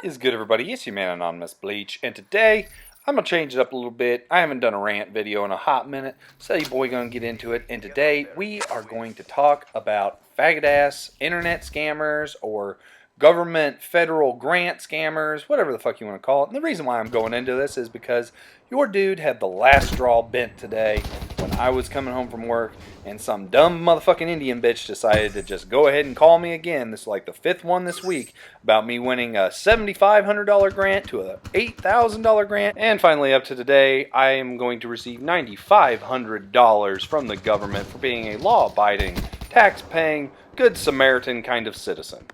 Is good, everybody? It's your man AnonymousBleach, and today I'm gonna change it up a little bit. I haven't done a rant video in a hot minute, so your boy gonna get into it. And today we are going to talk about faggot ass internet scammers or government federal grant scammers, whatever the fuck you want to call it. And the reason why I'm going into this is because your dude had the last straw bent today when I was coming home from work, and some dumb motherfucking Indian bitch decided to just go ahead and call me again. This is like the fifth one this week about me winning a $7,500 grant to a $8,000 grant. And finally, up to today, I am going to receive $9,500 from the government for being a law-abiding, tax-paying, good Samaritan kind of citizen.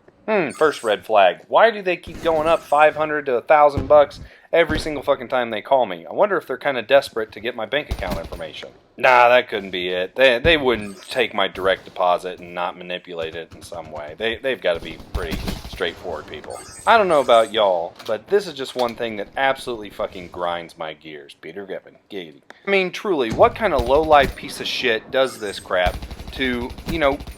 First red flag. Why do they keep going up $500 to $1,000 every single fucking time they call me? I wonder if they're kind of desperate to get my bank account information. Nah, that couldn't be it. They wouldn't take my direct deposit and not manipulate it in some way. They've got to be pretty straightforward people. I don't know about y'all, but this is just one thing that absolutely fucking grinds my gears. Peter Griffin, giggity. I mean, truly, what kind of low-life piece of shit does this crap to,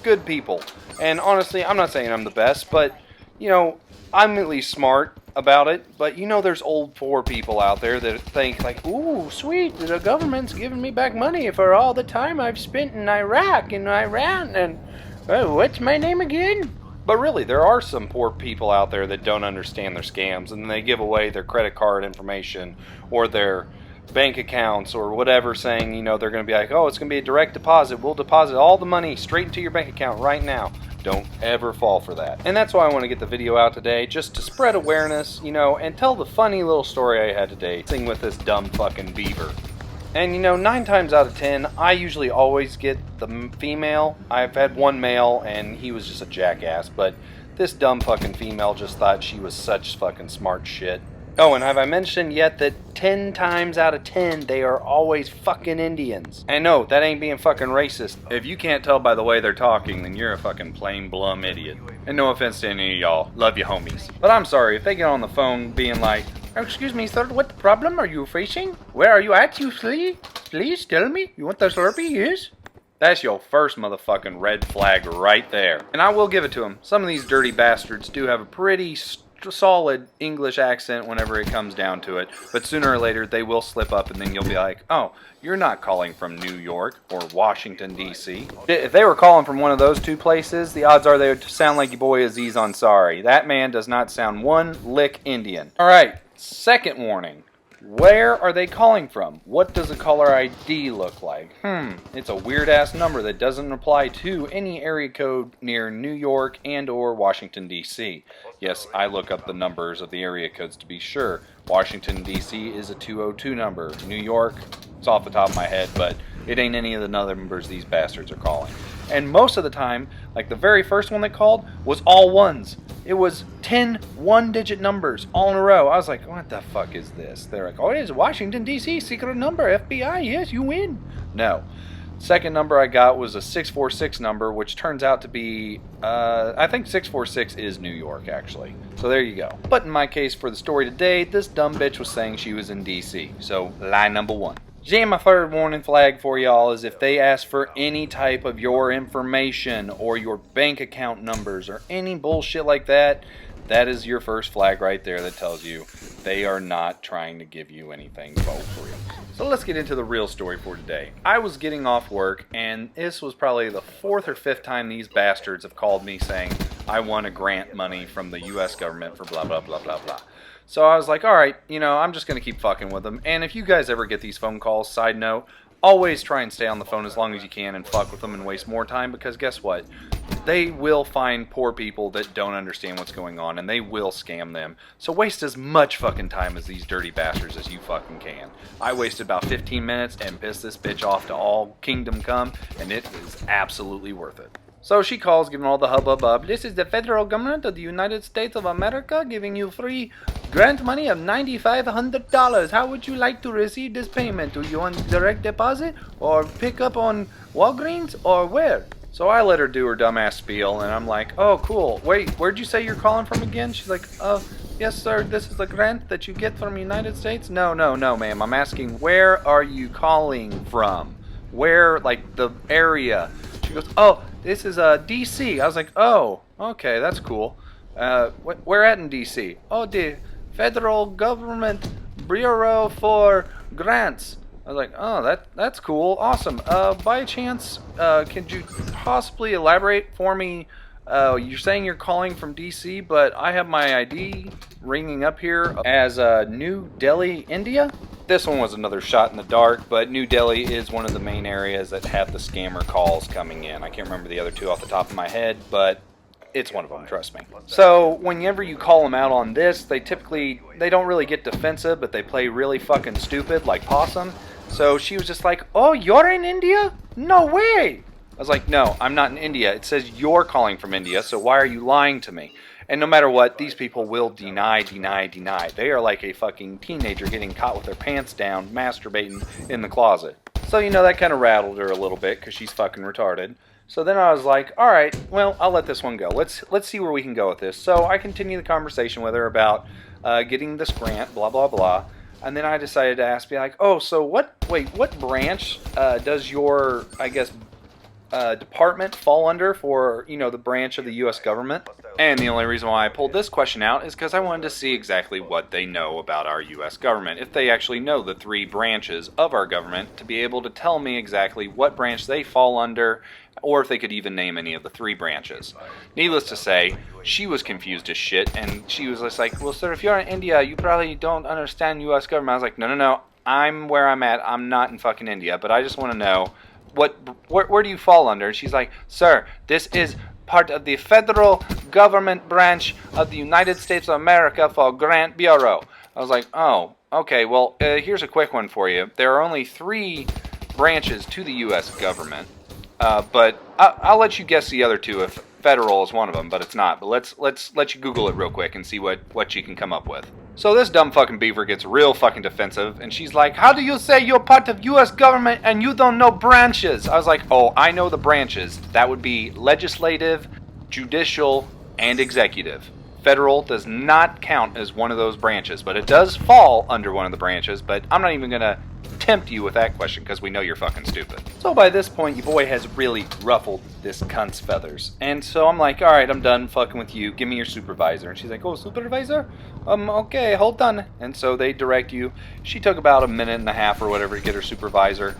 good people? And honestly, I'm not saying I'm the best, but, I'm at least smart about it. But, there's old poor people out there that think like, ooh, sweet, the government's giving me back money for all the time I've spent in Iraq and Iran and, what's my name again? But really, there are some poor people out there that don't understand their scams, and they give away their credit card information or their bank accounts or whatever, saying, they're going to be like, oh, it's going to be a direct deposit. We'll deposit all the money straight into your bank account right now. Don't ever fall for that. And that's why I want to get the video out today, just to spread awareness, and tell the funny little story I had today, sing with this dumb fucking beaver. And 9 times out of 10, I usually always get the female. I've had one male, and he was just a jackass, but this dumb fucking female just thought she was such fucking smart shit. Oh, and have I mentioned yet that 10 times out of 10, they are always fucking Indians? And no, that ain't being fucking racist. If you can't tell by the way they're talking, then you're a fucking plain blum idiot. And no offense to any of y'all. Love you homies. But I'm sorry, if they get on the phone being like, excuse me, sir, what problem are you facing? Where are you at, you silly? Please tell me. You want the Slurpee? Yes? That's your first motherfucking red flag right there. And I will give it to them. Some of these dirty bastards do have a pretty solid English accent whenever it comes down to it, but sooner or later they will slip up, and then you'll be like, oh, you're not calling from New York or Washington, D.C. If they were calling from one of those two places, the odds are they would sound like your boy Aziz Ansari. That man does not sound one lick Indian. Alright, second warning. Where are they calling from? What does a caller ID look like? It's a weird-ass number that doesn't apply to any area code near New York and or Washington, D.C. Yes, I look up the numbers of the area codes to be sure. Washington, D.C. is a 202 number. New York, it's off the top of my head, but it ain't any of the numbers these bastards are calling. And most of the time, like the very first one they called, was all ones. It was 10 one-digit numbers all in a row. I was like, what the fuck is this? They're like, oh, it is Washington, D.C., secret number, FBI, yes, you win. No. Second number I got was a 646 number, which turns out to be, I think 646 is New York, actually. So there you go. But in my case, for the story today, this dumb bitch was saying she was in D.C., so lie number one. Jam, my third warning flag for y'all is if they ask for any type of your information or your bank account numbers or any bullshit like that, that is your first flag right there that tells you they are not trying to give you anything for real. So let's get into the real story for today. I was getting off work, and this was probably the 4th or 5th time these bastards have called me saying I want a grant money from the U.S. government for blah, blah, blah, blah, blah. So I was like, alright, I'm just going to keep fucking with them. And if you guys ever get these phone calls, side note, always try and stay on the phone as long as you can and fuck with them and waste more time, because guess what? They will find poor people that don't understand what's going on, and they will scam them. So waste as much fucking time as these dirty bastards as you fucking can. I wasted about 15 minutes and pissed this bitch off to all kingdom come, and it is absolutely worth it. So she calls, giving all the hubbub. This is the federal government of the United States of America giving you free grant money of $9,500. How would you like to receive this payment? Do you want direct deposit or pick up on Walgreens or where? So I let her do her dumbass spiel, and I'm like, oh, cool. Wait, where'd you say you're calling from again? She's like, yes, sir, this is the grant that you get from the United States? No, ma'am. I'm asking, where are you calling from? where, like, the area. She goes, oh, this is DC. I was like, oh, okay, that's cool. Where at in DC? Oh, the Federal Government Bureau for Grants. I was like, oh, that's cool, awesome. By chance, could you possibly elaborate for me? You're saying you're calling from DC, but I have my ID ringing up here as New Delhi, India. This one was another shot in the dark, but New Delhi is one of the main areas that have the scammer calls coming in. I can't remember the other two off the top of my head, but it's one of them, trust me. So whenever you call them out on this, they don't really get defensive, but they play really fucking stupid, like Possum. So she was just like, oh, you're in India? No way! I was like, no, I'm not in India. It says you're calling from India, so why are you lying to me? And no matter what, these people will deny. They are like a fucking teenager getting caught with their pants down, masturbating in the closet. So, you know, that kind of rattled her a little bit because she's fucking retarded. So then I was like, all right, well, I'll let this one go. Let's see where we can go with this. So I continue the conversation with her about getting this grant, blah, blah, blah. And then I decided to ask, be like, oh, so what branch does your, I guess, department fall under for, you know, the branch of the U.S. government? And the only reason why I pulled this question out is because I wanted to see exactly what they know about our U.S. government. If they actually know the three branches of our government, to be able to tell me exactly what branch they fall under, or if they could even name any of the three branches. Needless to say, she was confused as shit, and she was just like, well, sir, if you're in India, you probably don't understand U.S. government. I was like, no, I'm where I'm at. I'm not in fucking India, but I just want to know, where do you fall under? And she's like, sir, this is part of the federal government branch of the United States of America for Grant Bureau. I was like, oh, okay, well, here's a quick one for you. There are only 3 branches to the U.S. government, but I'll let you guess the other 2 if federal is one of them, but it's not. But let's let you Google it real quick and see what you can come up with. So this dumb fucking beaver gets real fucking defensive, and she's like, how do you say you're part of U.S. government and you don't know branches? I was like, oh, I know the branches. That would be legislative, judicial, and executive. Federal does not count as one of those branches, but it does fall under one of the branches, but I'm not even going to tempt you with that question because we know you're fucking stupid. So by this point, your boy has really ruffled this cunt's feathers. And so I'm like, all right, I'm done fucking with you. Give me your supervisor. And she's like, oh, supervisor? Okay, hold on. And so they direct you. She took about a minute and a half or whatever to get her supervisor.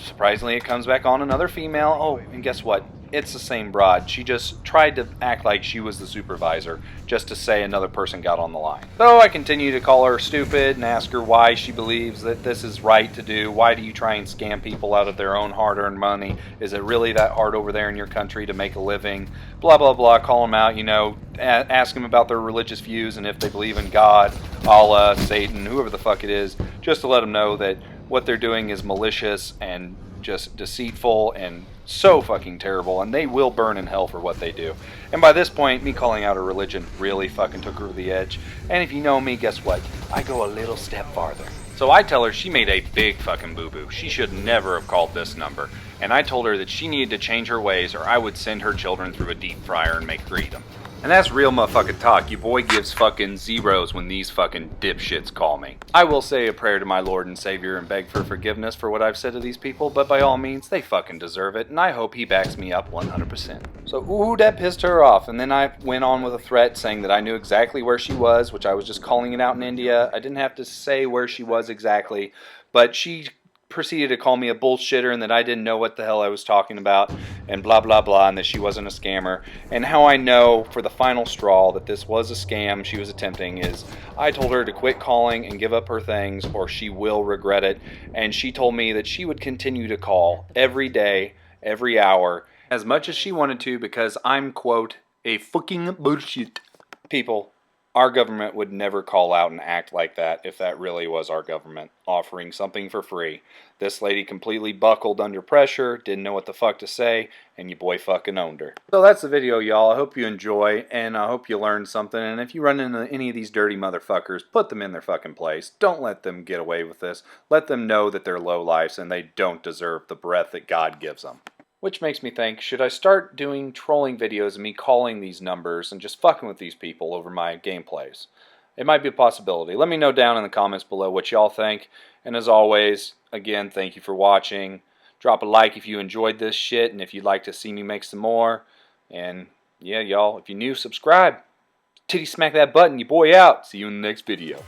Surprisingly, it comes back on another female. Oh, and guess what? It's the same broad. She just tried to act like she was the supervisor just to say another person got on the line. So I continue to call her stupid and ask her why she believes that this is right to do. Why do you try and scam people out of their own hard-earned money? Is it really that hard over there in your country to make a living? Blah, blah, blah. Call them out, you know, ask them about their religious views and if they believe in God, Allah, Satan, whoever the fuck it is, just to let them know that what they're doing is malicious and just deceitful and so fucking terrible, and they will burn in hell for what they do. And by this point, me calling out her religion really fucking took her to the edge. And if you know me, guess what? I go a little step farther. So I tell her she made a big fucking boo-boo. She should never have called this number. And I told her that she needed to change her ways or I would send her children through a deep fryer and make her eat them. And that's real motherfucking talk. Your boy gives fucking zeros when these fucking dipshits call me. I will say a prayer to my Lord and Savior and beg for forgiveness for what I've said to these people, but by all means, they fucking deserve it, and I hope he backs me up 100%. So, ooh, that pissed her off, and then I went on with a threat saying that I knew exactly where she was, which I was just calling it out in India. I didn't have to say where she was exactly, but she proceeded to call me a bullshitter and that I didn't know what the hell I was talking about and blah blah blah and that she wasn't a scammer. And how I know for the final straw that this was a scam she was attempting is I told her to quit calling and give up her things or she will regret it, and she told me that she would continue to call every day, every hour, as much as she wanted to because I'm, quote, a fucking bullshit. People, our government would never call out and act like that if that really was our government offering something for free. This lady completely buckled under pressure, didn't know what the fuck to say, and your boy fucking owned her. So that's the video, y'all. I hope you enjoy, and I hope you learned something. And if you run into any of these dirty motherfuckers, put them in their fucking place. Don't let them get away with this. Let them know that they're lowlifes and they don't deserve the breath that God gives them. Which makes me think, should I start doing trolling videos of me calling these numbers and just fucking with these people over my gameplays? It might be a possibility. Let me know down in the comments below what y'all think. And as always, again, thank you for watching. Drop a like if you enjoyed this shit and if you'd like to see me make some more. And yeah, y'all, if you're new, subscribe. Titty smack that button. Your boy out. See you in the next video.